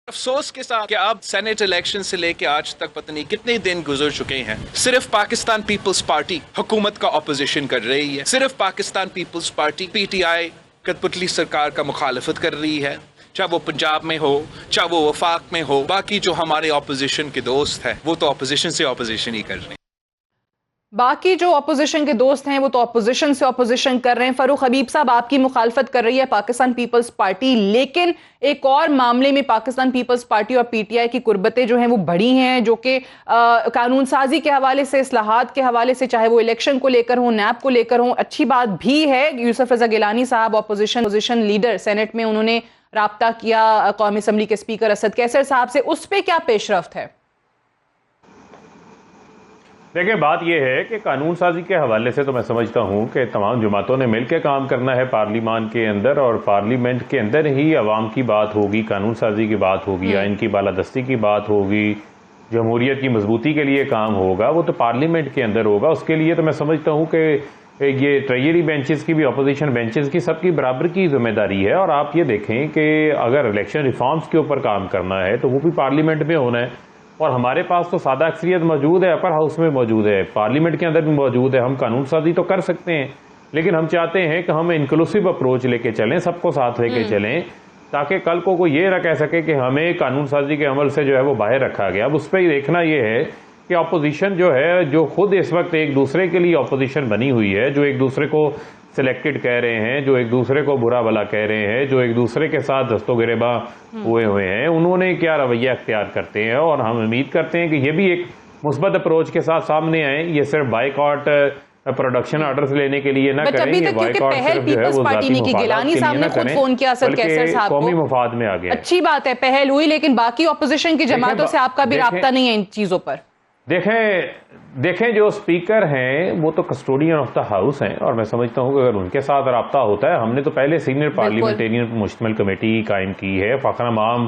अफसोस के साथ कि अब सेनेट इलेक्शन से लेके आज तक पता नहीं कितने दिन गुजर चुके हैं, सिर्फ पाकिस्तान पीपल्स पार्टी हुकूमत का ऑपोजिशन कर रही है। सिर्फ पाकिस्तान पीपल्स पार्टी PTI कठपुतली सरकार का मुखालफत कर रही है, चाहे वो पंजाब में हो, चाहे वो वफाक में हो। बाकी जो हमारे ऑपोजिशन के दोस्त हैं वो तो ऑपोजिशन से ऑपोजिशन ही कर रहे हैं। बाकी जो अपोजिशन के दोस्त हैं वो तो अपोजिशन से अपोजिशन कर रहे हैं। फरूख हबीब साहब, आपकी मुखालफत कर रही है पाकिस्तान पीपल्स पार्टी, लेकिन एक और मामले में पाकिस्तान पीपल्स पार्टी और PTI की कुर्बतें जो हैं वो बढ़ी हैं, जो कि कानून साजी के हवाले से, इस्लाहात के हवाले से, चाहे वो इलेक्शन को लेकर हो, नैब को लेकर हो। अच्छी बात भी है, यूसुफ रजा गिलानी साहब अपोजिशन लीडर सेनेट में, उन्होंने राब्ता किया कौमी असम्बली के स्पीकर असद कैसर साहब से, उस पर क्या पेशरफ्त है? देखिए, बात यह है कि कानून साजी के हवाले से तो मैं समझता हूँ कि तमाम जमातों ने मिलकर काम करना है पार्लियामान के अंदर, और पार्लियामेंट के अंदर ही अवाम की बात होगी, कानून साजी की बात होगी, आइन की बालादस्ती की बात होगी, जमहूरियत की मजबूती के लिए काम होगा, वो तो पार्लियामेंट के अंदर होगा। उसके लिए तो मैं समझता हूँ कि ये ट्रेजरी बेंचेस की भी, अपोजिशन बेंचेस की, सबकी बराबर की जिम्मेदारी है। और आप ये देखें कि अगर इलेक्शन रिफॉर्म्स के ऊपर काम करना है तो वो भी पार्लियामेंट में होना है, और हमारे पास तो सादा अक्सरियत मौजूद है, अपर हाउस में मौजूद है, पार्लियामेंट के अंदर भी मौजूद है। हम कानून साजी तो कर सकते हैं, लेकिन हम चाहते हैं कि हम इंक्लूसिव अप्रोच लेके चलें, सबको साथ लेके चलें, ताकि कल को कोई ये ना कह सके कि हमें कानून साजी के अमल से जो है वो बाहर रखा गया। अब उस पर देखना ये है कि अपोजिशन जो है, जो खुद इस वक्त एक दूसरे के लिए अपोजिशन बनी हुई है, जो एक दूसरे को सिलेक्टेड कह रहे हैं, जो एक दूसरे को बुरा भला कह रहे हैं, जो एक दूसरे के साथ दस्तो गिरेबा हुए हैं, उन्होंने क्या रवैया अख्तियार करते हैं। और हम उम्मीद करते हैं कि ये भी एक मुस्बत अप्रोच के साथ सामने आए। ये सिर्फ बाइकआउट प्रोडक्शन ऑर्डर्स लेने के लिए ना करें, ये बाइकआउट सिर्फ जो है वो जाती मफादात के लिए ना करें, बल्कि कौमी मफाद में आ गया। अच्छी बात है, पहल हुई, लेकिन बाकी ऑपोजिशन की जमातों से आपका भी राब्ता नहीं है इन चीजों पर। देखें जो स्पीकर हैं वो तो कस्टोडियन ऑफ द हाउस हैं, और मैं समझता हूँ कि अगर उनके साथ रब्ता होता है, हमने तो पहले सीनियर पार्लियामेंटेरियन मुश्तमिल कमेटी कायम की है, फ़खर इमाम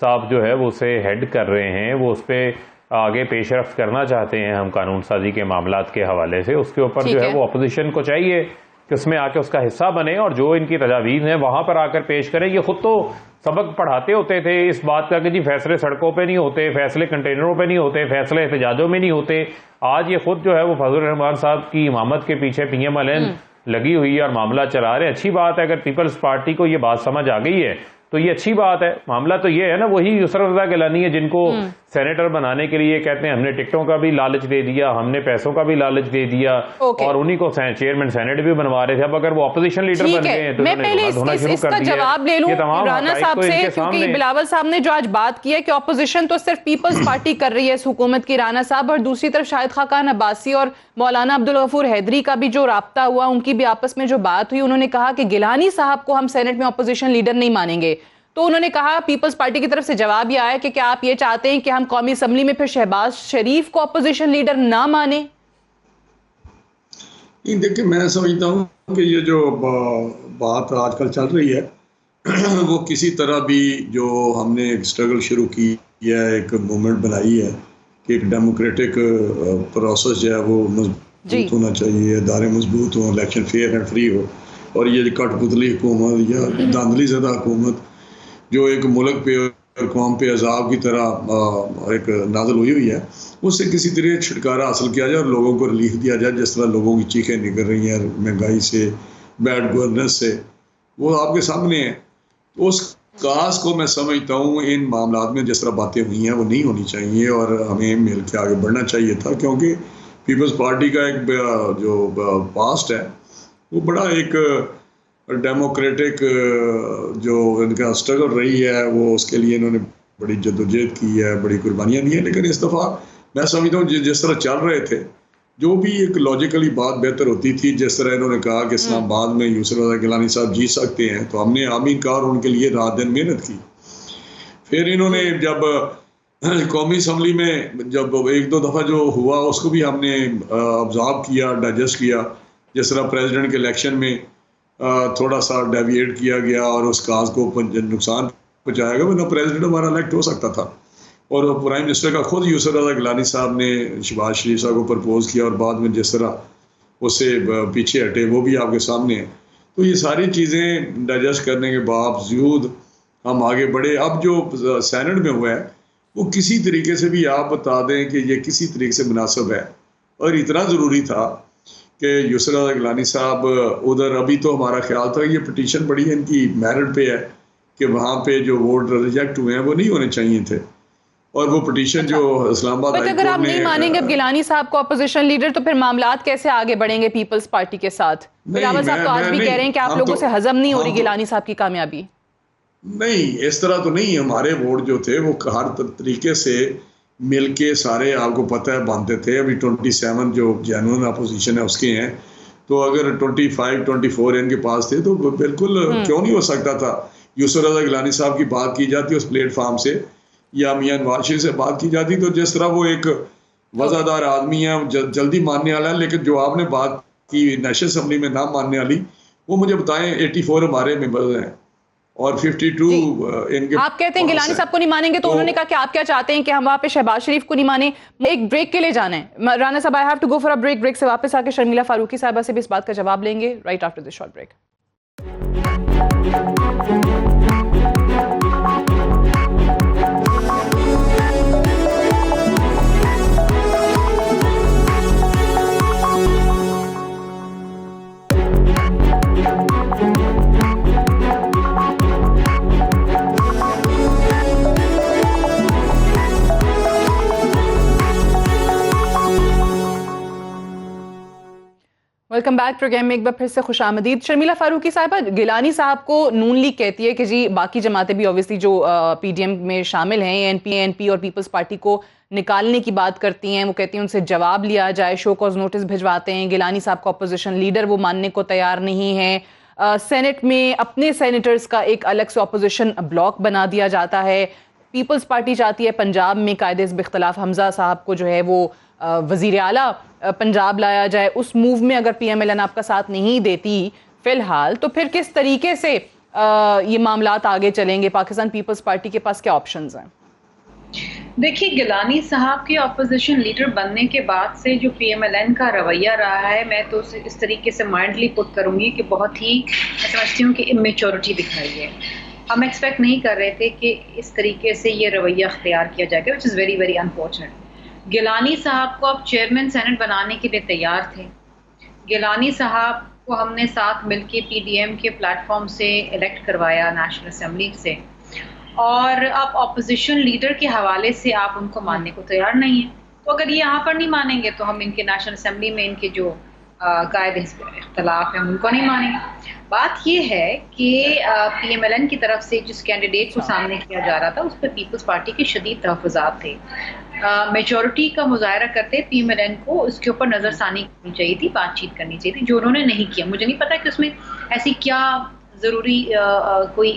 साहब जो है वो उसे हेड कर रहे हैं, वो उस पर आगे पेशरफ्त करना चाहते हैं हम कानून साजी के मामलात के हवाले से। उसके ऊपर जो है वो अपोजिशन को चाहिए कि उसमें आके उसका हिस्सा बने, और जो इनकी तजावीज़ हैं वहाँ पर आकर पेश करें। ये खुद तो सबक पढ़ाते होते थे इस बात का कि जी फैसले सड़कों पे नहीं होते, फैसले कंटेनरों पे नहीं होते, फैसले एहतजाजों में नहीं होते। आज ये खुद जो है वो फजल रहमान साहब की इमामत के पीछे PMLN लगी हुई है और मामला चला रहे हैं। अच्छी बात है, अगर पीपल्स पार्टी को ये बात समझ आ गई है तो ये अच्छी बात है। मामला तो ये है ना, वही यूसुफ रजा गिलानी है जिनको सेनेटर बनाने के लिए कहते हैं हमने टिकटों का भी लालच दे दिया, हमने पैसों का भी लालच दे दिया, और उन्हीं को चेयरमैन सेनेट भी बनवा रहे थे। अब अगर वो अपोजिशन लीडर बन गए हैं तो मैं पहले इसका जवाब ले लूं राना साहब से, क्योंकि बिलावल साहब ने जो आज बात की है कि अपोजिशन तो सिर्फ पीपल्स पार्टी कर रही है इस हुकूमत की, राना साहब, और दूसरी तरफ शाहिद खाकान अब्बासी और मौलाना अब्दुल गफूर हैदरी का भी जो राब्ता हुआ, उनकी भी आपस में जो बात हुई, उन्होंने कहा कि गिलानी साहब को हम सेनेट में अपोजिशन लीडर नहीं मानेंगे। तो उन्होंने कहा, पीपल्स पार्टी की तरफ से जवाब यह आया कि क्या आप ये चाहते हैं कि हम कौमी असम्बली में फिर शहबाज शरीफ को अपोजिशन लीडर ना माने? देखिए, मैं समझता हूँ कि ये जो बात आजकल चल रही है वो किसी तरह भी जो हमने एक स्ट्रगल शुरू की है, एक मूवमेंट बनाई है कि एक डेमोक्रेटिक प्रोसेस जो है वो मजबूत होना चाहिए, इदारे मजबूत हों, इलेक्शन फेयर एंड फ्री हो, और ये कठपुतली हुकूमत या धांधली ज़दा हुकूमत जो एक मुल्क पे और कौम पे अजाब की तरह एक नाज़िल हुई है, उससे किसी तरह छुटकारा हासिल किया जाए और लोगों को रिलीफ दिया जाए। जिस तरह लोगों की चीखें निकल रही हैं महंगाई से, बैड गवर्नेंस से, वो आपके सामने है। उस काज को मैं समझता हूँ इन मामलों में जिस तरह बातें हुई हैं वो नहीं होनी चाहिए, और हमें मिल के आगे बढ़ना चाहिए था, क्योंकि पीपल्स पार्टी का एक जो पास्ट है वो बड़ा एक डेमोक्रेटिक जो इनका स्ट्रगल रही है, वो उसके लिए इन्होंने बड़ी जद्दोजहद की है, बड़ी कुर्बानियाँ दी हैं। लेकिन इस दफ़ा मैं समझता हूँ जिस तरह चल रहे थे, जो भी एक लॉजिकली बात बेहतर होती थी, जिस तरह इन्होंने कहा कि इस्लामाबाद में यूसुफ रजा गिलानी साहब जीत सकते हैं, तो हमने आमीन कहा और उनके लिए रात दिन मेहनत की। फिर इन्होंने जब कौमी असम्बली में जब एक दो दफ़ा जो हुआ उसको भी हमने ऑब्जर्व किया, डाइजेस्ट किया, जिस तरह प्रेसिडेंट के इलेक्शन में थोड़ा सा डेविएट किया गया और उस काज को नुकसान पहुँचाया गया, वरना प्रेसिडेंट हमारा इलेक्ट हो सकता था। और प्राइम मिनिस्टर का खुद यूसुफ रजा गिलानी साहब ने शहबाज शरीफ साहब को प्रपोज किया, और बाद में जिस तरह उससे पीछे हटे वो भी आपके सामने है। तो ये सारी चीज़ें डाइजेस्ट करने के बावजूद हम आगे बढ़े। अब जो सेनेट में हुआ है वो किसी तरीके से भी आप बता दें कि ये किसी तरीके से मुनासिब है, और इतना ज़रूरी था कि यूसुफ रज़ा गिलानी साहब उधर, अभी तो हमारा ख्याल था ये पिटीशन बड़ी इनकी मेरिट पे है कि वहाँ पे जो वोट रिजेक्ट हुए हैं वो नहीं होने चाहिए थे, और वो पिटीशन जो इस्लामाबाद हाई कोर्ट ने, अगर आप नहीं मानेंगे अब गिलानी साहब को अपोजिशन लीडर, तो फिर मामलात कैसे आगे बढ़ेंगे पीपल्स पार्टी के साथ? बिलावल साहब तो आज भी कह रहे हैं कि आप लोगों से हजम नहीं हो रही गिलानी साहब की कामयाबी। नहीं, इस तरह तो नहीं। हमारे वोट जो थे वो हर तरीके से मिलके सारे, आपको पता है, बनते थे। अभी 27 जो जेन्युइन अपोजिशन है उसके हैं, तो अगर 25-24 इनके पास थे तो बिल्कुल क्यों नहीं हो सकता था। यूसुफ रज़ा गिलानी साहब की बात की जाती उस प्लेटफार्म से, या मियां नवाज शरीफ से बात की जाती, तो जिस तरह वो एक वज़ादार आदमी है, जल्दी मानने वाला है, लेकिन जो आपने बात की नेशनल असम्बली में ना मानने वाली, वो मुझे बताएं 84 हमारे मेंबर्स हैं और 52 इनके। आप कहते हैं गिलानी साहब को नहीं मानेंगे, तो उन्होंने कहा कि आप क्या चाहते हैं कि हम वहाँ पे शहबाज शरीफ को नहीं माने? एक ब्रेक के लिए जाना है राना साहब, I have to go for a break. Break से वापस आके शर्मिला फारूकी साहिबा से भी इस बात का जवाब लेंगे right after this short break. Welcome back. Program में एक बार फिर से खुशामदीद। शर्मिला फारूकी साहिबा, गिलानी साहब को नून लीग कहती है कि जी बाकी जमातें भी ऑब्वियसली जो पीडीएम में शामिल हैं, एनपी और पीपल्स पार्टी को निकालने की बात करती हैं। वो कहती हैं उनसे जवाब लिया जाए, शो कॉज नोटिस भिजवाते हैं। गिलानी साहब को अपोजिशन लीडर वो मानने को तैयार नहीं है। सेनेट में अपने सेनेटर्स का एक अलग से अपोजिशन ब्लॉक बना दिया जाता है। पीपल्स पार्टी चाहती है पंजाब में कायदे हिज़्ब इख्तिलाफ हमजा साहब को जो है वो वज़ीर आला पंजाब लाया जाए। उस मूव में अगर पीएमएलएन आपका साथ नहीं देती फिलहाल, तो फिर किस तरीके से ये मामलात आगे चलेंगे? पाकिस्तान पीपल्स पार्टी के पास क्या ऑप्शंस हैं? देखिए, गिलानी साहब के ऑपोजिशन लीडर बनने के बाद से जो पीएमएलएन का रवैया रहा है, मैं तो इस तरीके से माइंडली पुट करूँगी कि बहुत ही, मैं समझती हूँ कि इमेच्योरिटी दिखाई है। हम एक्सपेक्ट नहीं कर रहे थे कि इस तरीके से ये रवैया अख्तियार किया जाएगा, which is very very unfortunate. Gilani साहब को अब चेयरमैन सेनेट बनाने के लिए तैयार थे। गिलानी साहब को हमने साथ मिलके पीडीएम के प्लेटफॉर्म से इलेक्ट करवाया नेशनल असेंबली से, और अब ऑपोजिशन लीडर के हवाले से आप उनको मानने को तैयार नहीं है। तो अगर ये यहाँ पर नहीं मानेंगे तो हम इनके नेशनल असेंबली में इनके जो कायदे इख्तिलाफ हैं उनको नहीं मानेंगे। बात ये है कि पीएमएलएन की तरफ से जिस कैंडिडेट को सामने किया जा रहा था उस पर पीपल्स पार्टी के शदीद तहफ़्फ़ुज़ात थे। मेजॉरिटी का मुजाहरा करते पीएमएलएन को उसके ऊपर नज़रसानी करनी चाहिए थी, बातचीत करनी चाहिए थी, जो उन्होंने नहीं किया। मुझे नहीं पता कि उसमें ऐसी क्या ज़रूरी कोई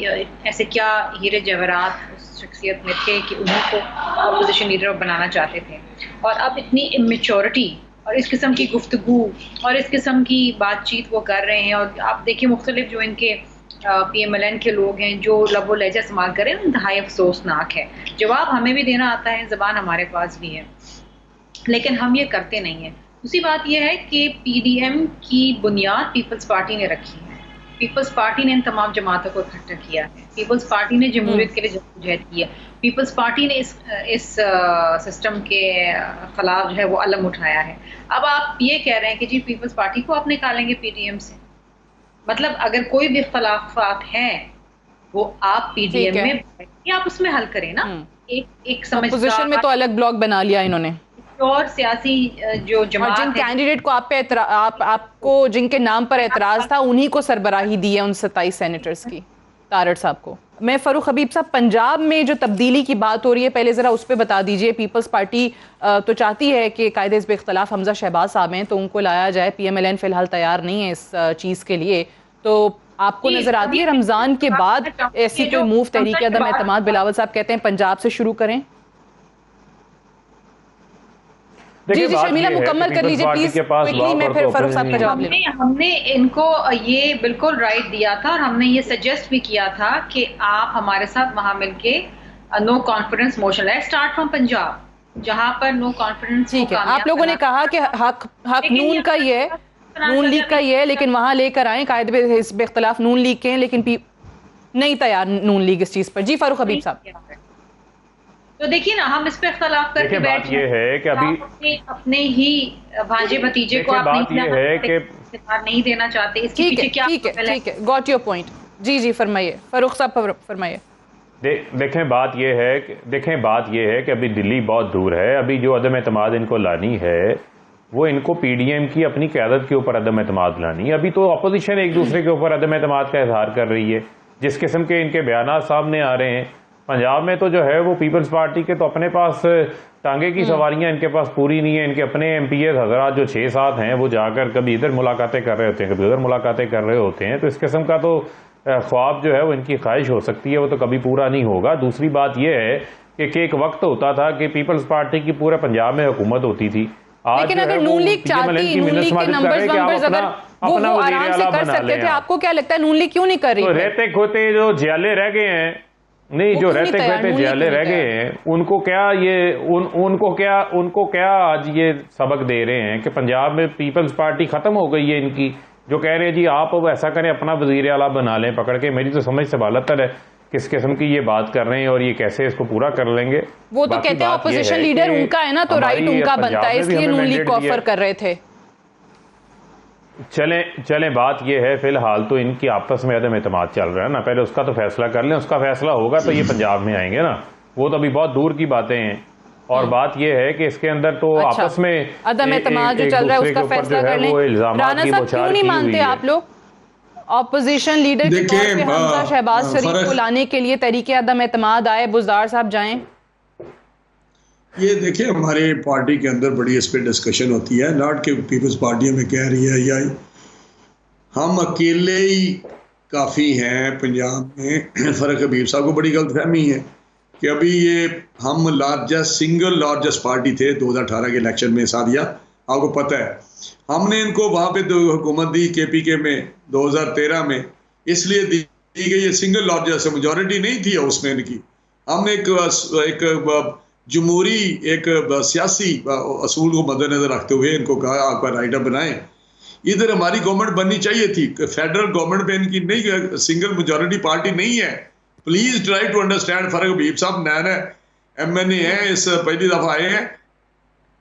ऐसे क्या हीरे जवाहरात उस शख्सियत में थे कि उन्हीं को अपोजिशन लीडर बनाना चाहते थे। और अब इतनी इमेच्योरिटी और इस किस्म की गुफ्तगू और इस किस्म की बातचीत वो कर रहे हैं। और आप देखिए मुख्तलिफ जो इनके पीएमएलएन के लोग हैं जो लबो लहजा इस्तेमाल कर रहे हैं, इंतहाई अफसोसनाक है। जवाब हमें भी देना आता है, ज़बान हमारे पास भी है, लेकिन हम ये करते नहीं हैं। दूसरी बात यह है कि पीडीएम की बुनियाद पीपल्स पार्टी ने रखी है। पीपल्स पार्टी ने इन तमाम जमातों को इकट्ठा किया है। पीपल्स पार्टी ने जमहूरियत के लिए जद्दोजहद की है। पीपल्स पार्टी ने इस सिस्टम के खिलाफ जो है वो अलम उठाया है। अब आप ये कह रहे हैं कि जी पीपल्स पार्टी को आप निकालेंगे पीडीएम से, मतलब अगर कोई भी इख्तलाफात हैं वो आप पीडीएम में आप उसमें हल करें ना। एक समझदार अपोजिशन में तो अलग ब्लॉक बना लिया इन्होंने, और सियासी जो जमात जिन कैंडिडेट को आप पे आपको जिनके नाम पर एतराज था उन्हीं को सरबराही दी है उन 27 सेनेटर्स की, तारड़ साहब को। मैं फ़ारूक हबीब साहब, पंजाब में जो तब्दीली की बात हो रही है पहले ज़रा उस पर बता दीजिए। पीपल्स पार्टी तो चाहती है कि कायदे हिज़्ब इख्तिलाफ हमजा शहबाज साहब हैं तो उनको लाया जाए। पीएमएलएन फ़िलहाल तैयार नहीं है इस चीज़ के लिए। तो आपको नज़र आती है रमज़ान के बाद ऐसी कोई मूव? तहरीक अदम एतमाद बिलावल साहब कहते हैं पंजाब से शुरू करें। जी जी शर्मिला मुकम्मल कर लीजिए प्लीज क्विकली, मैं फिर फारूक साहब का जवाब लेंगे। हमने इनको ये बिल्कुल राइट दिया था और हमने ये सजेस्ट भी किया था कि आप हमारे साथ वहां मिलके no confidence motion let's start from Punjab, जहां पर नो कॉन्फिडेंस। ठीक है, आप लोगों ने कहा कि हक नून का ही है, नून लीग का ही है, लेकिन वहां लेकर आए कायदे हिज़्ब इख्तिलाफ नून लीग के हैं, लेकिन नहीं तैयार नून लीग इस चीज पर। जी फारूक हबीब साहब। तो देखिए ना, हम इस पे इख्तलाफ करके बात ये है कि अभी अपने ही भांजे भतीजे को आप बात ये है कि नहीं देना चाहते, इसके पीछे क्या? ठीक है, गॉट योर पॉइंट। जी जी फरमाइए फारूक साहब, फरमाइए। देखें बात यह है कि अभी दिल्ली बहुत दूर है। अभी जो अदम एतमाद इनको लानी है वो इनको पीडीएम की अपनी क़यादत के ऊपर अदम एतमाद लानी है। अभी तो अपोजिशन एक दूसरे के ऊपर अदम एतमाद का इजहार कर रही है, जिस किस्म के इनके बयान सामने आ रहे हैं। पंजाब में तो जो है वो पीपल्स पार्टी के तो अपने पास टांगे की सवारियां इनके पास पूरी नहीं है। इनके अपने एमपीएस हजरात जो 6-7 हैं वो जाकर कभी इधर मुलाकातें कर रहे होते हैं, कभी उधर मुलाकातें कर रहे होते हैं। तो इस किस्म का तो ख्वाब जो है वो इनकी ख्वाहिश हो सकती है, वो तो कभी पूरा नहीं होगा। दूसरी बात यह है कि एक वक्त होता था कि पीपल्स पार्टी की पूरे पंजाब में हुकूमत होती थी। लेकिन अगर नून लीग चाहती, नून लीग के नंबर्स अगर वो आराम से कर सकते थे, आपको क्या लगता है नून लीग क्यों नहीं कर रही? तो रहते खोते जो जियाले रह गए हैं, नहीं जो रहते खोते जियाले रह गए हैं, उनको क्या आज ये सबक दे रहे हैं कि पंजाब में पीपल्स पार्टी खत्म हो गई है इनकी, जो कह रहे हैं जी आप अब ऐसा करें अपना वजीर आला बना लें पकड़ के। मेरी तो समझ से बालतर है किस किस्म की ये बात कर रहे हैं और ये कैसे इसको पूरा कर लेंगे। वो तो कहते हैं ऑपोजिशन लीडर उनका है ना, तो राइट उनका बनता है, इसलिए नून लीग को ऑफर कर रहे थे। चलें बात ये है फिलहाल तो इनकी आपस में अदम एतमाद चल रहा है ना, पहले उसका तो फैसला कर लें। उसका फैसला होगा तो ये पंजाब में आएंगे ना, वो तो अभी बहुत दूर की बातें हैं। और बात ये है कि इसके अंदर तो आपस में अदम एतमाद जो चल रहा है उसका फैसला कर लें। राना साहब क्यों नहीं मानते आप लोग ऑपोजिशन लीडर के तौर पे हमजा शहबाज शरीफ को लाने के लिए तरीके अदम एतमाद आए? बुज़दार साहब जाएं। ये देखिए हमारे पार्टी के अंदर बड़ी इस पर डिस्कशन होती है। नॉट के पीपल्स पार्टी में कह रही है या हम अकेले ही काफ़ी हैं पंजाब में। फ़रक हबीब साहब को बड़ी गलतफहमी है कि अभी ये हम सिंगल लार्जेस्ट पार्टी थे 2018 के इलेक्शन में। सादिया आपको पता है हमने इनको वहाँ पे हुकूमत दी KPK में 2013 में, इसलिए दी गई ये सिंगल लार्जेस्ट मेजॉरिटी नहीं थी उसमें इनकी। हमने एक जमहूरी एक सियासी असूल को मद्देनजर रखते हुए इनको कहा आप राइटर बनाएं। इधर हमारी गवर्नमेंट बननी चाहिए थी, फेडरल गवर्नमेंट में इनकी नहीं, सिंगल मेजॉरिटी पार्टी नहीं है। Please try to understand. Farrukh Habib साहब नया MNA है, इस पहली दफा आए हैं,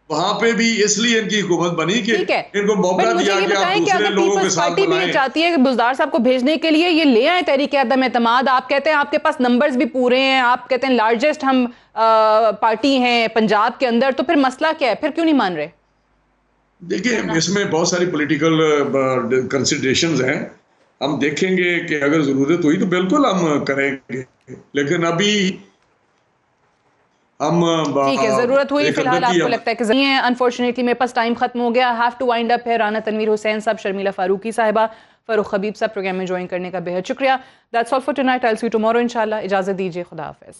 वहां पे भी इसलिए इनकी हुकूमत बनी कि इनको मौका दिया कि आप दूसरे लोगों के साथ बनाएं। चाहती है कि बुज़दार साहब को भेजने के लिए ये ले आए तहरीक अदम एतमाद। आप कहते हैं आपके पास नंबर्स भी पूरे हैं, आप कहते हैं लार्जेस्ट हम पार्टी हैं पंजाब के अंदर, तो फिर मसला क्या है, फिर क्यों नहीं मान रहे? देखिए इसमें बहुत सारी पॉलिटिकल कंसिडरेशंस हैं। हम देखेंगे कि अगर ज़रूरत हुई तो बिल्कुल हम करेंगे, लेकिन अभी हम ठीक है, जरूरत हुई फिलहाल आपको लगता है कि अनफॉर्चुनेटली मेरे पास टाइम खत्म हो गया। हैव टू वाइंड अप है। राना तनवीर हुसैन साहब, शर्मिला फारूकी साहिबा, फारूक हबीब साहब प्रोग्राम में ज्वाइन करने का बेहद शुक्रिया। That's all for tonight. I will see you tomorrow इंशाल्लाह। इजाजत दीजिए, खुदा हाफिज़।